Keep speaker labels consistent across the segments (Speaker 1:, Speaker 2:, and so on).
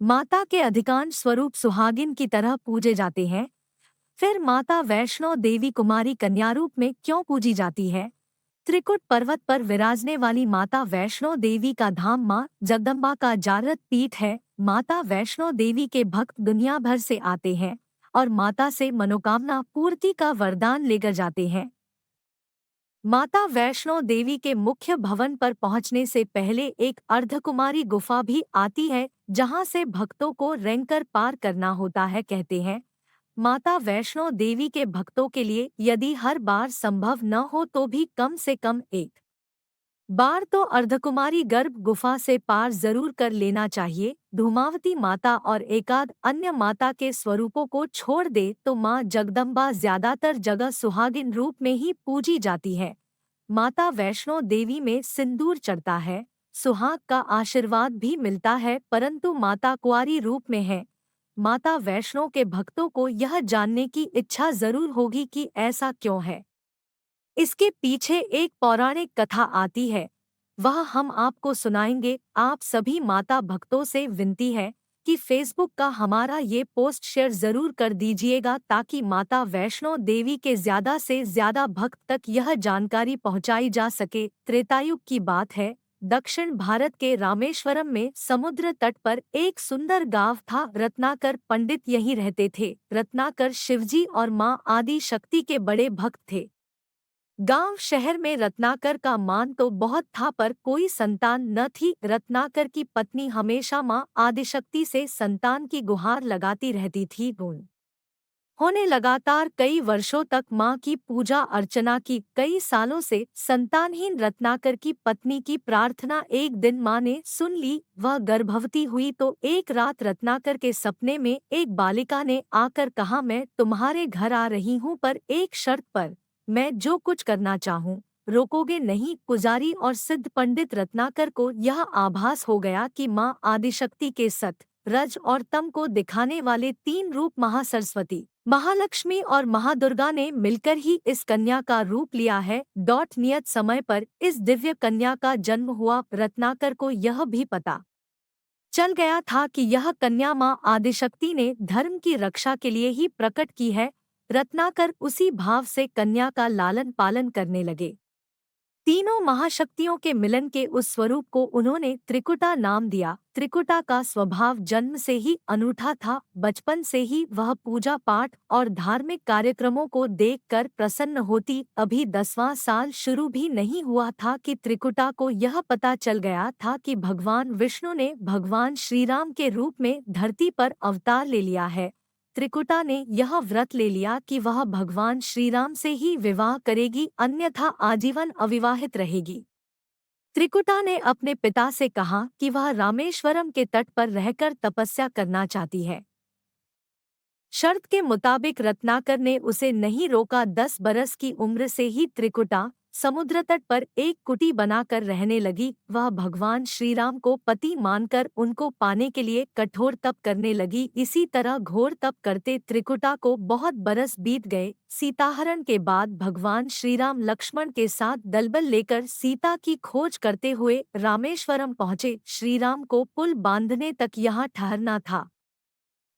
Speaker 1: माता के अधिकांश स्वरूप सुहागिन की तरह पूजे जाते हैं। फिर माता वैष्णो देवी कुमारी कन्या रूप में क्यों पूजी जाती है? त्रिकुट पर्वत पर विराजने वाली माता वैष्णो देवी का धाम मां जगदम्बा का जागृत पीठ है। माता वैष्णो देवी के भक्त दुनिया भर से आते हैं और माता से मनोकामना पूर्ति का वरदान लेकर जाते हैं। माता वैष्णो देवी के मुख्य भवन पर पहुंचने से पहले एक अर्धकुमारी गुफा भी आती है, जहां से भक्तों को रेंगकर पार करना होता है। कहते हैं माता वैष्णो देवी के भक्तों के लिए यदि हर बार संभव न हो तो भी कम से कम एक बार तो अर्धकुमारी गर्भ गुफा से पार जरूर कर लेना चाहिए। धूमावती माता और एकाध अन्य माता के स्वरूपों को छोड़ दे तो मां जगदम्बा ज्यादातर जगह सुहागिन रूप में ही पूजी जाती है। माता वैष्णो देवी में सिंदूर चढ़ता है, सुहाग का आशीर्वाद भी मिलता है, परंतु माता कुंवारी रूप में है। माता वैष्णो के भक्तों को यह जानने की इच्छा जरूर होगी कि ऐसा क्यों है। इसके पीछे एक पौराणिक कथा आती है, वह हम आपको सुनाएंगे। आप सभी माता भक्तों से विनती है कि फेसबुक का हमारा ये पोस्ट शेयर जरूर कर दीजिएगा, ताकि माता वैष्णो देवी के ज्यादा से ज्यादा भक्त तक यह जानकारी पहुंचाई जा सके। त्रेतायुग की बात है। दक्षिण भारत के रामेश्वरम में समुद्र तट पर एक सुंदर गांव था। रत्नाकर पंडित यहीं रहते थे। रत्नाकर शिवजी और मां आदि शक्ति के बड़े भक्त थे। गांव शहर में रत्नाकर का मान तो बहुत था, पर कोई संतान न थी। रत्नाकर की पत्नी हमेशा मां आदिशक्ति से संतान की गुहार लगाती रहती थी। होने लगातार कई वर्षों तक मां की पूजा अर्चना की। कई सालों से संतानहीन रत्नाकर की पत्नी की प्रार्थना एक दिन मां ने सुन ली। वह गर्भवती हुई तो एक रात रत्नाकर के सपने में एक बालिका ने आकर कहा, मैं तुम्हारे घर आ रही हूं, पर एक शर्त पर। मैं जो कुछ करना चाहूं रोकोगे नहीं? पुजारी और सिद्ध पंडित रत्नाकर को यह आभास हो गया कि मां आदिशक्ति के सत, रज और तम को दिखाने वाले तीन रूप महासरस्वती, महालक्ष्मी और महादुर्गा ने मिलकर ही इस कन्या का रूप लिया है। नियत समय पर इस दिव्य कन्या का जन्म हुआ। रत्नाकर को यह भी पता चल गया था कि यह कन्या मां आदिशक्ति ने धर्म की रक्षा के लिए ही प्रकट की है। रत्नाकर उसी भाव से कन्या का लालन पालन करने लगे। तीनों महाशक्तियों के मिलन के उस स्वरूप को उन्होंने त्रिकुटा नाम दिया। त्रिकुटा का स्वभाव जन्म से ही अनूठा था। बचपन से ही वह पूजा पाठ और धार्मिक कार्यक्रमों को देखकर प्रसन्न होती। अभी 10वां साल शुरू भी नहीं हुआ था कि त्रिकुटा को यह पता चल गया था कि भगवान विष्णु ने भगवान श्रीराम के रूप में धरती पर अवतार ले लिया है। त्रिकुटा ने यह व्रत ले लिया कि वह भगवान श्रीराम से ही विवाह करेगी, अन्यथा आजीवन अविवाहित रहेगी। त्रिकुटा ने अपने पिता से कहा कि वह रामेश्वरम के तट पर रहकर तपस्या करना चाहती है। शर्त के मुताबिक रत्नाकर ने उसे नहीं रोका। 10 बरस की उम्र से ही त्रिकुटा समुद्र तट पर एक कुटी बनाकर रहने लगी। वह भगवान श्रीराम को पति मानकर उनको पाने के लिए कठोर तप करने लगी। इसी तरह घोर तप करते त्रिकुटा को बहुत बरस बीत गए। सीताहरण के बाद भगवान श्रीराम लक्ष्मण के साथ दलबल लेकर सीता की खोज करते हुए रामेश्वरम पहुँचे। श्रीराम को पुल बांधने तक यहाँ ठहरना था।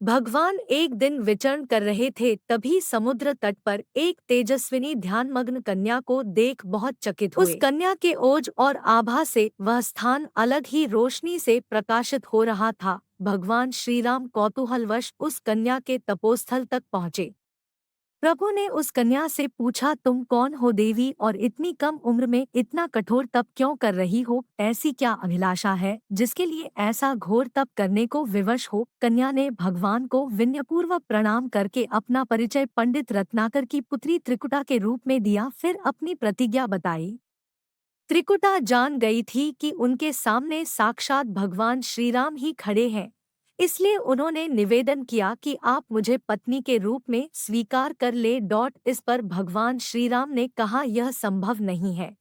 Speaker 1: भगवान एक दिन विचरण कर रहे थे, तभी समुद्र तट पर एक तेजस्विनी ध्यानमग्न कन्या को देख बहुत चकित हुए। उस कन्या के ओज और आभा से वह स्थान अलग ही रोशनी से प्रकाशित हो रहा था। भगवान श्रीराम कौतूहलवश उस कन्या के तपोस्थल तक पहुँचे। प्रभु ने उस कन्या से पूछा, तुम कौन हो देवी, और इतनी कम उम्र में इतना कठोर तप क्यों कर रही हो? ऐसी क्या अभिलाषा है जिसके लिए ऐसा घोर तप करने को विवश हो? कन्या ने भगवान को विनयपूर्वक प्रणाम करके अपना परिचय पंडित रत्नाकर की पुत्री त्रिकुटा के रूप में दिया, फिर अपनी प्रतिज्ञा बताई। त्रिकुटा जान गई थी कि उनके सामने साक्षात भगवान श्रीराम ही खड़े हैं, इसलिए उन्होंने निवेदन किया कि आप मुझे पत्नी के रूप में स्वीकार कर ले। इस पर भगवान श्रीराम ने कहा, यह संभव नहीं है।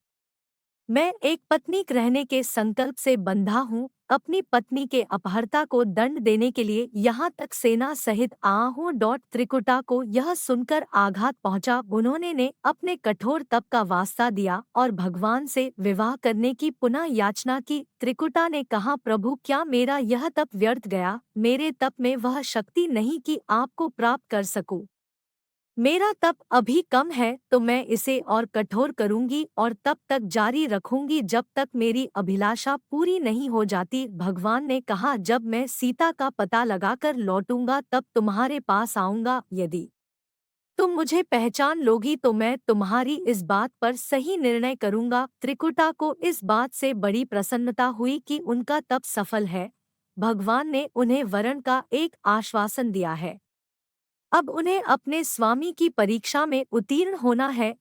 Speaker 1: मैं एक पत्नीक रहने के संकल्प से बंधा हूँ। अपनी पत्नी के अपहर्ता को दंड देने के लिए यहाँ तक सेना सहित आया हूँ। त्रिकुटा को यह सुनकर आघात पहुँचा। उन्होंने ने अपने कठोर तप का वास्ता दिया और भगवान से विवाह करने की पुनः याचना की। त्रिकुटा ने कहा, प्रभु, क्या मेरा यह तप व्यर्थ गया? मेरे तप में वह शक्ति नहीं कि आपको प्राप्त कर सकूं। मेरा तप अभी कम है तो मैं इसे और कठोर करूंगी और तब तक जारी रखूंगी जब तक मेरी अभिलाषा पूरी नहीं हो जाती। भगवान ने कहा, जब मैं सीता का पता लगाकर लौटूंगा तब तुम्हारे पास आऊंगा। यदि तुम मुझे पहचान लोगी तो मैं तुम्हारी इस बात पर सही निर्णय करूंगा। त्रिकुटा को इस बात से बड़ी प्रसन्नता हुई कि उनका तप सफल है। भगवान ने उन्हें वरण का एक आश्वासन दिया है। अब उन्हें अपने स्वामी की परीक्षा में उत्तीर्ण होना है।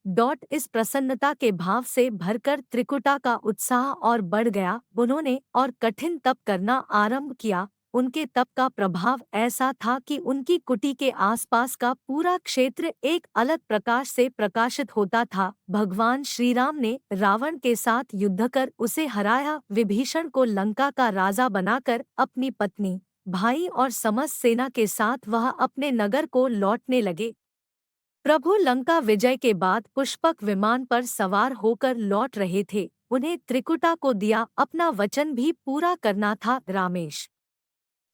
Speaker 1: इस प्रसन्नता के भाव से भरकर त्रिकुटा का उत्साह और बढ़ गया। उन्होंने और कठिन तप करना आरंभ किया। उनके तप का प्रभाव ऐसा था कि उनकी कुटी के आसपास का पूरा क्षेत्र एक अलग प्रकाश से प्रकाशित होता था। भगवान श्री राम ने रावण के साथ युद्ध कर उसे हराया। विभीषण को लंका का राजा बनाकर अपनी पत्नी, भाई और समस्त सेना के साथ वह अपने नगर को लौटने लगे। प्रभु लंका विजय के बाद पुष्पक विमान पर सवार होकर लौट रहे थे। उन्हें त्रिकुटा को दिया अपना वचन भी पूरा करना था। रामेश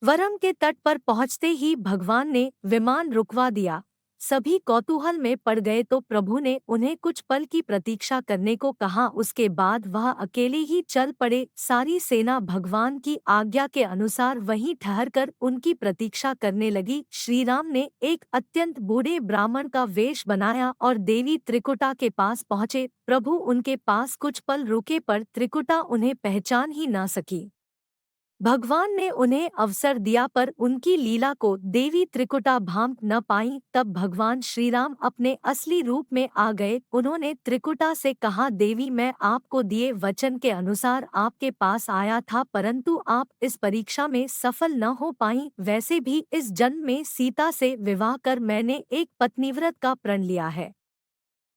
Speaker 1: वरम के तट पर पहुंचते ही भगवान ने विमान रुकवा दिया। सभी कौतूहल में पड़ गए तो प्रभु ने उन्हें कुछ पल की प्रतीक्षा करने को कहा। उसके बाद वह अकेले ही चल पड़े। सारी सेना भगवान की आज्ञा के अनुसार वहीं ठहरकर उनकी प्रतीक्षा करने लगी। श्री राम ने एक अत्यंत बूढ़े ब्राह्मण का वेश बनाया और देवी त्रिकुटा के पास पहुँचे। प्रभु उनके पास कुछ पल रुके पर त्रिकुटा उन्हें पहचान ही न सकी। भगवान ने उन्हें अवसर दिया पर उनकी लीला को देवी त्रिकुटा भांप न पाई। तब भगवान श्री राम अपने असली रूप में आ गए। उन्होंने त्रिकुटा से कहा, देवी, मैं आपको दिए वचन के अनुसार आपके पास आया था, परंतु आप इस परीक्षा में सफल न हो पाई। वैसे भी इस जन्म में सीता से विवाह कर मैंने एक पत्नीव्रत का प्रण लिया है,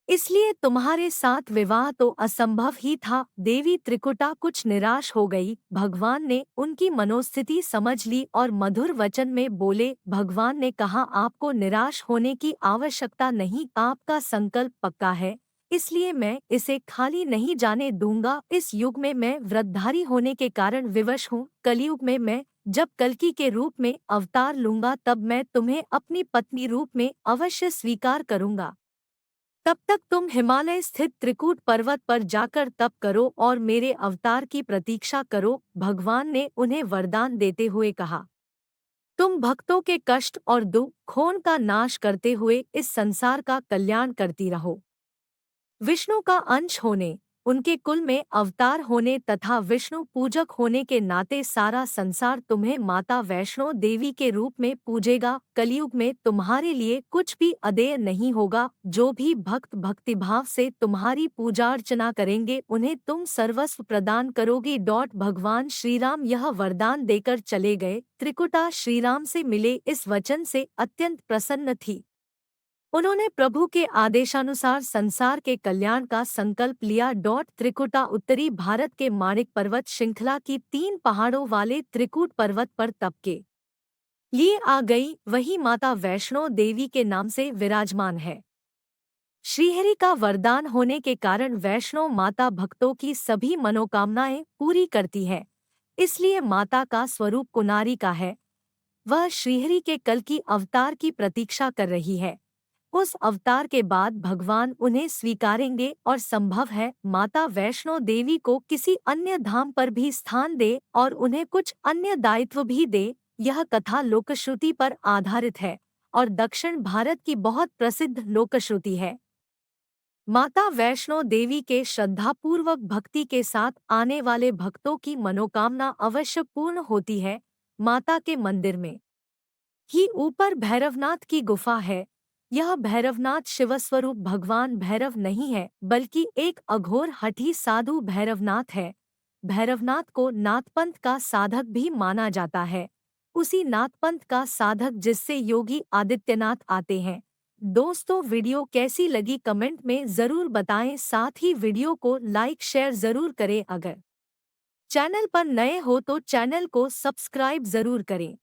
Speaker 1: इसलिए तुम्हारे साथ विवाह तो असंभव ही था। देवी त्रिकुटा कुछ निराश हो गई। भगवान ने उनकी मनोस्थिति समझ ली और मधुर वचन में बोले। भगवान ने कहा, आपको निराश होने की आवश्यकता नहीं। आपका संकल्प पक्का है, इसलिए मैं इसे खाली नहीं जाने दूंगा। इस युग में मैं व्रतधारी होने के कारण विवश हूँ। कलयुग में मैं जब कल्कि के रूप में अवतार लूंगा तब मैं तुम्हें अपनी पत्नी रूप में अवश्य स्वीकार करूंगा। तब तक तुम हिमालय स्थित त्रिकूट पर्वत पर जाकर तप करो और मेरे अवतार की प्रतीक्षा करो। भगवान ने उन्हें वरदान देते हुए कहा, तुम भक्तों के कष्ट और दुख खून का नाश करते हुए इस संसार का कल्याण करती रहो। विष्णु का अंश होने, उनके कुल में अवतार होने तथा विष्णु पूजक होने के नाते सारा संसार तुम्हें माता वैष्णो देवी के रूप में पूजेगा। कलयुग में तुम्हारे लिए कुछ भी अदेय नहीं होगा। जो भी भक्त भक्तिभाव से तुम्हारी पूजा अर्चना करेंगे उन्हें तुम सर्वस्व प्रदान करोगी। भगवान श्रीराम यह वरदान देकर चले गए। त्रिकुटा श्रीराम से मिले इस वचन से अत्यंत प्रसन्न थी। उन्होंने प्रभु के आदेशानुसार संसार के कल्याण का संकल्प लिया। त्रिकुटा उत्तरी भारत के माणिक पर्वत श्रृंखला की 3 पहाड़ों वाले त्रिकूट पर्वत पर तप के लिए आ गई। वही माता वैष्णो देवी के नाम से विराजमान है। श्रीहरि का वरदान होने के कारण वैष्णो माता भक्तों की सभी मनोकामनाएं पूरी करती है। इसलिए माता का स्वरूप कुनारी का है। वह श्रीहरि के कल की अवतार की प्रतीक्षा कर रही है। उस अवतार के बाद भगवान उन्हें स्वीकारेंगे और संभव है माता वैष्णो देवी को किसी अन्य धाम पर भी स्थान दे और उन्हें कुछ अन्य दायित्व भी दे। यह कथा लोकश्रुति पर आधारित है और दक्षिण भारत की बहुत प्रसिद्ध लोकश्रुति है। माता वैष्णो देवी के श्रद्धापूर्वक भक्ति के साथ आने वाले भक्तों की मनोकामना अवश्य पूर्ण होती है। माता के मंदिर में ही ऊपर भैरवनाथ की गुफा है। यह भैरवनाथ शिवस्वरूप भगवान भैरव नहीं है बल्कि एक अघोर हठी साधु भैरवनाथ है। भैरवनाथ को नाथपंथ का साधक भी माना जाता है। उसी नाथपंथ का साधक जिससे योगी आदित्यनाथ आते हैं। दोस्तों, वीडियो कैसी लगी कमेंट में जरूर बताएं। साथ ही वीडियो को लाइक शेयर जरूर करें। अगर चैनल पर नए हो तो चैनल को सब्सक्राइब जरूर करें।